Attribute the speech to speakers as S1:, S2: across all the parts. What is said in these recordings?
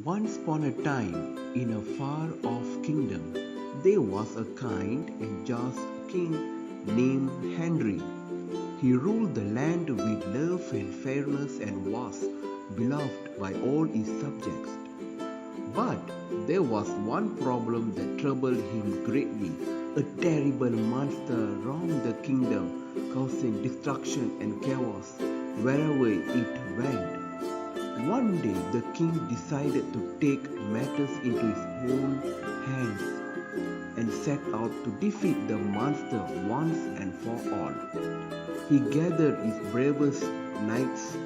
S1: Once upon a time, in a far off kingdom, there was a kind and just king named Henry. He ruled the land with love and fairness and was beloved by all his subjects. But there was one problem that troubled him greatly. A terrible monster roamed the kingdom, causing destruction and chaos wherever it went. One day the king decided to take matters into his own hands and set out to defeat the monster once and for all. He gathered his bravest knights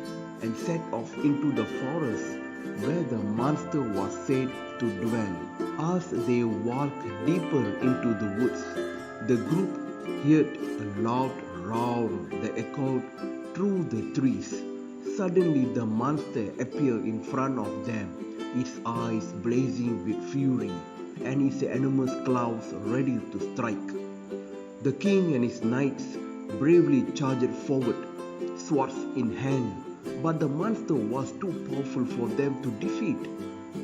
S1: and set off into the forest where the monster was said to dwell. As they walked deeper into the woods, the group heard a loud roar that echoed through the trees. Suddenly the monster appeared in front of them, its eyes blazing with fury and its enormous claws ready to strike. The king and his knights bravely charged forward, swords in hand, but the monster was too powerful for them to defeat.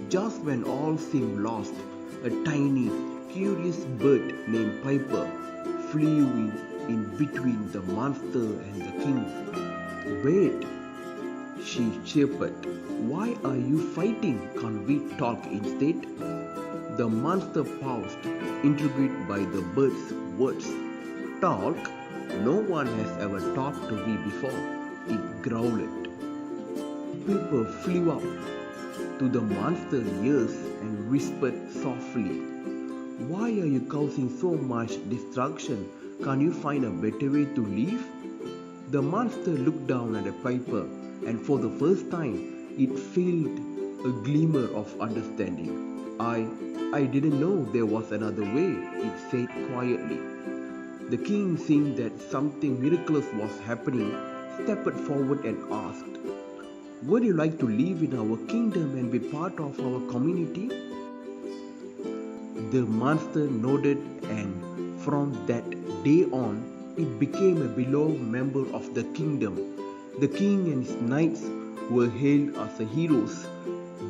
S1: Just when all seemed lost, a tiny, curious bird named Piper flew in between the monster and the king. "Wait," she chirped. "Why are you fighting? Can't we talk instead?" The monster paused, intrigued by the bird's words. "Talk? No one has ever talked to me before," it growled. Pepper flew up to the monster's ears and whispered softly, "Why are you causing so much destruction? Can't you find a better way to live?" The monster looked down at the Piper, and for the first time it felt a glimmer of understanding. I didn't know there was another way," it said quietly. The king, seeing that something miraculous was happening, stepped forward and asked, "Would you like to live in our kingdom and be part of our community?" The monster nodded, and from that day on, it became a beloved member of the kingdom. The king and his knights were hailed as heroes,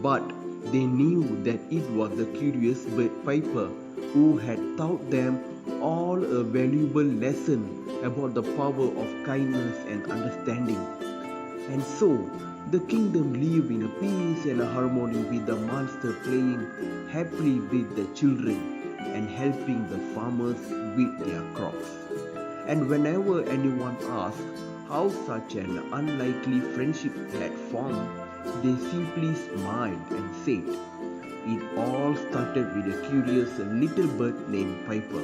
S1: but they knew that it was the curious bird Piper who had taught them all a valuable lesson about the power of kindness and understanding. And so, the kingdom lived in a peace and a harmony, with the monster playing happily with the children and helping the farmers with their crops. And whenever anyone asked how such an unlikely friendship had formed, they simply smiled and said, "It all started with a curious little bird named Piper."